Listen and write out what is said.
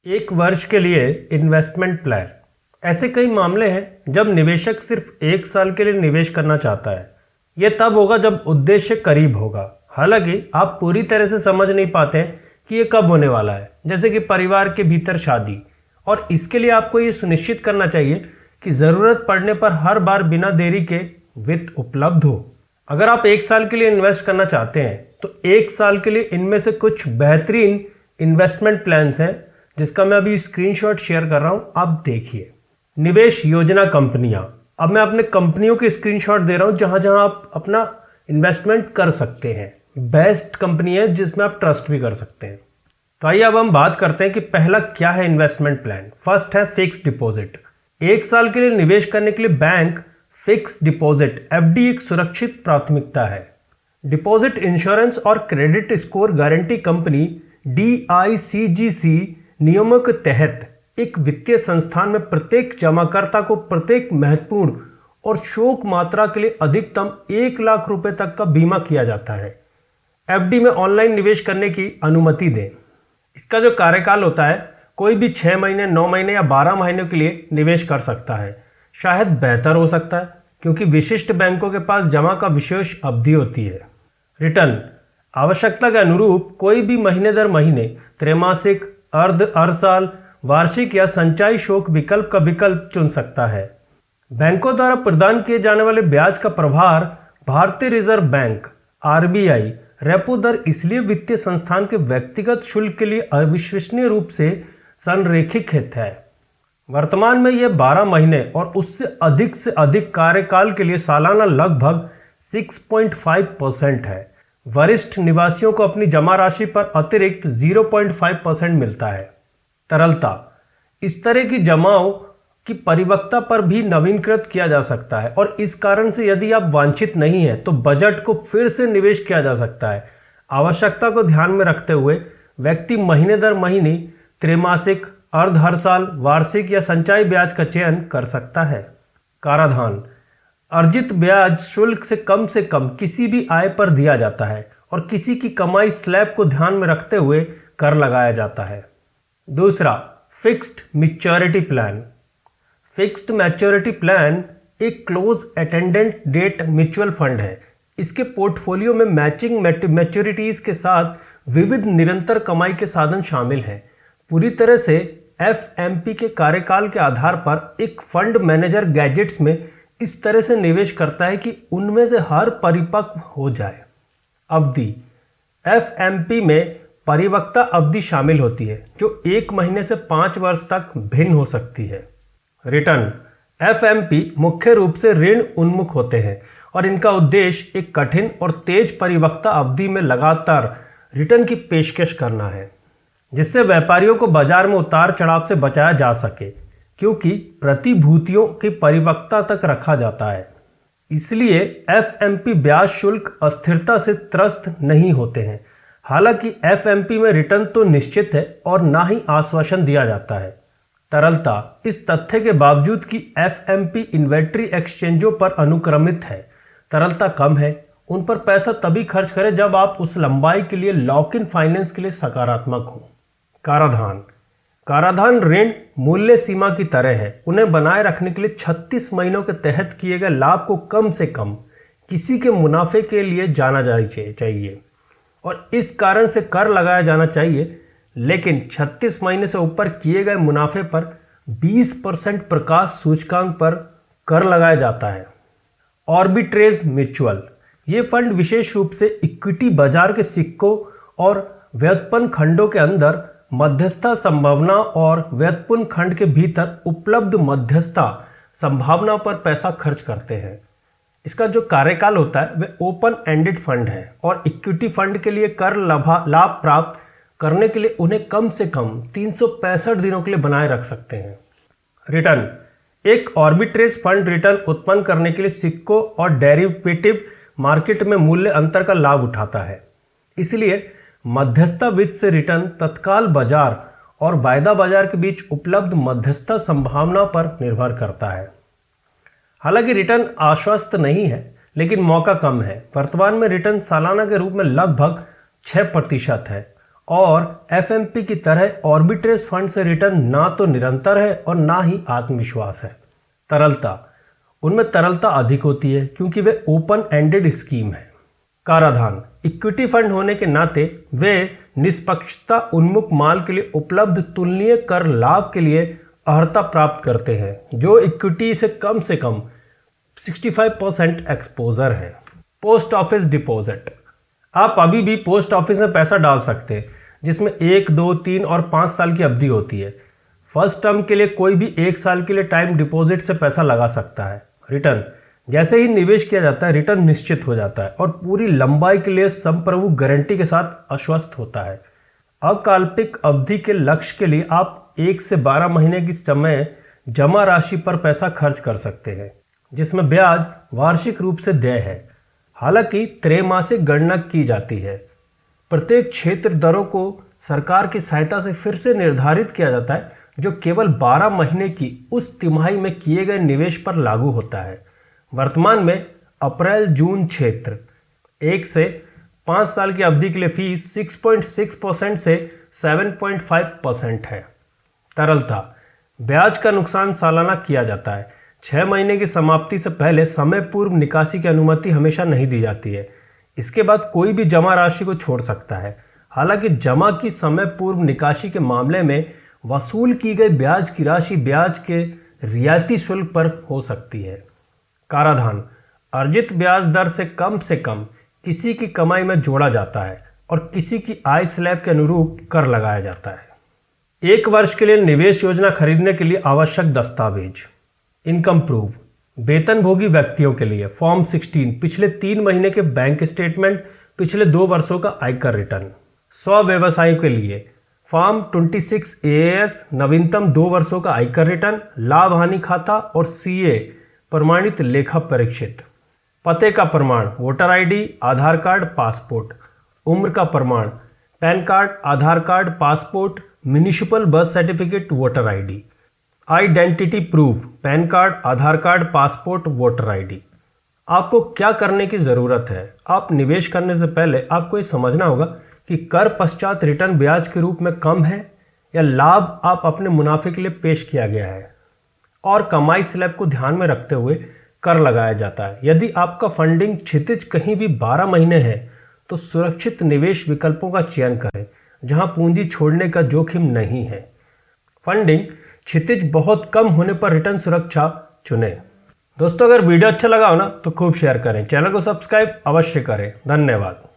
एक वर्ष के लिए इन्वेस्टमेंट प्लान। ऐसे कई मामले हैं जब निवेशक सिर्फ एक साल के लिए निवेश करना चाहता है। यह तब होगा जब उद्देश्य करीब होगा। हालांकि आप पूरी तरह से समझ नहीं पाते हैं कि यह कब होने वाला है, जैसे कि परिवार के भीतर शादी। और इसके लिए आपको ये सुनिश्चित करना चाहिए कि ज़रूरत पड़ने पर हर बार बिना देरी के वित्त उपलब्ध हो। अगर आप एक साल के लिए इन्वेस्ट करना चाहते हैं तो एक साल के लिए इनमें से कुछ बेहतरीन इन्वेस्टमेंट प्लान्स हैं, जिसका मैं अभी स्क्रीनशॉट शेयर कर रहा हूं, आप देखिए। निवेश योजना कंपनियां। अब मैं अपने कंपनियों के स्क्रीनशॉट दे रहा हूं जहां जहां आप अपना इन्वेस्टमेंट कर सकते हैं। बेस्ट कंपनी है जिसमें आप ट्रस्ट भी कर सकते हैं। तो आइए अब हम बात करते हैं कि पहला क्या है इन्वेस्टमेंट प्लान। फर्स्ट है फिक्स डिपॉजिट। एक साल के लिए निवेश करने के लिए बैंक फिक्स डिपॉजिट एफडी एक सुरक्षित प्राथमिकता है। डिपॉजिट इंश्योरेंस और credit score guarantee company DICGC नियमों के तहत एक वित्तीय संस्थान में प्रत्येक जमाकर्ता को प्रत्येक महत्वपूर्ण और शोक मात्रा के लिए अधिकतम 1 लाख रुपए तक का बीमा किया जाता है। एफडी में ऑनलाइन निवेश करने की अनुमति दें। इसका जो कार्यकाल होता है, कोई भी 6 महीने, 9 महीने या 12 महीने के लिए निवेश कर सकता है। शायद बेहतर हो सकता है क्योंकि विशिष्ट बैंकों के पास जमा का विशेष अवधि होती है। रिटर्न आवश्यकता के अनुरूप कोई भी महीने दर महीने, त्रैमासिक, हर साल, वार्षिक या संचयी शोक विकल्प का विकल्प चुन सकता है। बैंकों द्वारा प्रदान किए जाने वाले ब्याज का प्रभार भारतीय रिजर्व बैंक RBI रेपो दर इसलिए वित्तीय संस्थान के व्यक्तिगत शुल्क के लिए अविश्वसनीय रूप से संरेखित है। वर्तमान में यह 12 महीने और उससे अधिक कार्यकाल के लिए सालाना लगभग 6.5% है। वरिष्ठ निवासियों को अपनी जमा राशि पर अतिरिक्त 0.5% मिलता है। तरलता इस तरह की जमाओं की परिपक्वता पर भी नवीनीकृत किया जा सकता है और इस कारण से यदि आप वांछित नहीं है तो बजट को फिर से निवेश किया जा सकता है। आवश्यकता को ध्यान में रखते हुए व्यक्ति महीने दर महीने, त्रैमासिक, हर साल, वार्षिक या संचयी ब्याज का चयन कर सकता है। कराधान अर्जित ब्याज शुल्क से कम किसी भी आय पर दिया जाता है और किसी की कमाई स्लैब को ध्यान में रखते हुए कर लगाया जाता है। दूसरा, fixed maturity plan. Fixed maturity plan एक close attendant debt mutual fund है। इसके पोर्टफोलियो में मैचिंग मैच्योरिटीज के साथ विविध निरंतर कमाई के साधन शामिल हैं। पूरी तरह से FMP के कार्यकाल के आधार पर एक फंड मैनेजर गैजेट्स में इस तरह से निवेश करता है कि उनमें से हर परिपक्व हो जाए। अवधि FMP में परिपक्वता अवधि शामिल होती है जो 1 महीने से 5 वर्ष तक भिन्न हो सकती है। रिटर्न FMP मुख्य रूप से ऋण उन्मुख होते हैं और इनका उद्देश्य एक कठिन और तेज परिपक्वता अवधि में लगातार रिटर्न की पेशकश करना है, जिससे व्यापारियों को बाजार में उतार चढ़ाव से बचाया जा सके, क्योंकि प्रतिभूतियों की परिपक्वता तक रखा जाता है। इसलिए FMP ब्याज शुल्क अस्थिरता से त्रस्त नहीं होते हैं। हालांकि FMP में रिटर्न तो निश्चित है और ना ही आश्वासन दिया जाता है। तरलता इस तथ्य के बावजूद कि FMP इन्वेंट्री एक्सचेंजों पर अनुक्रमित है, तरलता कम है। उन पर पैसा तभी खर्च करें जब आप उस लंबाई के लिए लॉक इन फाइनेंस के लिए सकारात्मक हों। कराधान ऋण मूल्य सीमा की तरह है। उन्हें बनाए रखने के लिए 36 महीनों के तहत किए गए लाभ को कम से कम किसी के मुनाफे के लिए जाना चाहिए और इस कारण से कर लगाया जाना चाहिए। लेकिन 36 महीने से ऊपर किए गए मुनाफे पर 20% प्रकाश सूचकांक पर कर लगाया जाता है। ऑर्बिट्रेज म्यूचुअल ये फंड विशेष रूप से इक्विटी बाजार के सिक्कों और व्युत्पन्न खंडों के अंदर मध्यस्थता संभावना और व्युत्पन्न खंड के भीतर उपलब्ध मध्यस्थता संभावना पर पैसा खर्च करते हैं। इसका जो कार्यकाल होता है वह ओपन एंडेड फंड है और इक्विटी फंड के लिए कर लाभ प्राप्त करने के लिए उन्हें कम से कम 365 दिनों के लिए बनाए रख सकते हैं। रिटर्न एक ऑर्बिट्रेज फंड रिटर्न उत्पन्न करने के लिए सिक्कों और डेरिवेटिव मार्केट में मूल्य अंतर का लाभ उठाता है। इसलिए मध्यस्थता वित्त से रिटर्न तत्काल बाजार और वायदा बाजार के बीच उपलब्ध मध्यस्थता संभावना पर निर्भर करता है। हालांकि रिटर्न आश्वस्त नहीं है, लेकिन मौका कम है। वर्तमान में रिटर्न सालाना के रूप में लगभग 6% है और एफएमपी की तरह ऑर्बिट्रेज फंड से रिटर्न ना तो निरंतर है और ना ही आत्मविश्वास है। तरलता, उनमें तरलता अधिक होती है क्योंकि वे ओपन एंडेड स्कीम है। कराधान, इक्विटी फंड होने के नाते वे निष्पक्षता उन्मुख माल के लिए उपलब्ध तुलनीय कर लाभ के लिए अर्हता प्राप्त करते हैं जो इक्विटी से कम 65% एक्सपोजर है। पोस्ट ऑफिस डिपॉजिट, आप अभी भी पोस्ट ऑफिस में पैसा डाल सकते हैं जिसमें 1, 2, 3 और 5 साल की अवधि होती है। फर्स्ट टर्म के लिए कोई भी 1 साल के लिए टाइम डिपॉजिट से पैसा लगा सकता है। रिटर्न, जैसे ही निवेश किया जाता है रिटर्न निश्चित हो जाता है और पूरी लंबाई के लिए संप्रभु गारंटी के साथ आश्वस्त होता है। अकाल्पनिक अवधि के लक्ष्य के लिए आप 1 से 12 महीने की समय जमा राशि पर पैसा खर्च कर सकते हैं जिसमें ब्याज वार्षिक रूप से देय है। हालांकि त्रैमासिक गणना की जाती है। प्रत्येक क्षेत्र दरों को सरकार की सहायता से फिर से निर्धारित किया जाता है जो केवल 12 महीने की उस तिमाही में किए गए निवेश पर लागू होता है। वर्तमान में अप्रैल जून क्षेत्र 1 से 5 साल की अवधि के लिए फीस 6.6% से 7.5% है। तरलता, ब्याज का नुकसान सालाना किया जाता है। 6 महीने की समाप्ति से पहले समय पूर्व निकासी की अनुमति हमेशा नहीं दी जाती है। इसके बाद कोई भी जमा राशि को छोड़ सकता है। हालांकि जमा की समय पूर्व निकासी के मामले में वसूल की गई ब्याज की राशि ब्याज के रियायती शुल्क पर हो सकती है। कराधान, अर्जित ब्याज दर से कम किसी की कमाई में जोड़ा जाता है और किसी की आय स्लैब के अनुरूप कर लगाया जाता है। 1 वर्ष के लिए निवेश योजना खरीदने के लिए आवश्यक दस्तावेज: इनकम प्रूफ, वेतनभोगी व्यक्तियों के लिए फॉर्म 16 पिछले 3 महीने के बैंक स्टेटमेंट, पिछले 2 वर्षों का आयकर रिटर्न। स्व व्यवसायियों के लिए फॉर्म 26 AAS, नवीनतम 2 वर्षों का आयकर रिटर्न, लाभ हानि खाता और CA प्रमाणित लेखा परीक्षित। पते का प्रमाण, voter ID, Aadhaar card, passport. उम्र का प्रमाण, PAN card, Aadhaar card, passport, municipal birth certificate, voter ID। Identity proof, PAN card, Aadhaar card, passport, voter ID। आपको क्या करने की ज़रूरत है? आप निवेश करने से पहले आपको ये समझना होगा कि कर पश्चात रिटर्न ब्याज के रूप में कम है या लाभ आप अपने मुनाफे के लिए पेश किया गया है और कमाई स्लैब को ध्यान में रखते हुए कर लगाया जाता है। यदि आपका फंडिंग क्षितिज कहीं भी 12 महीने है तो सुरक्षित निवेश विकल्पों का चयन करें जहां पूंजी छोड़ने का जोखिम नहीं है। फंडिंग क्षितिज बहुत कम होने पर रिटर्न सुरक्षा चुनें। दोस्तों, अगर वीडियो अच्छा लगा हो ना तो खूब शेयर करें, चैनल को सब्सक्राइब अवश्य करें। धन्यवाद।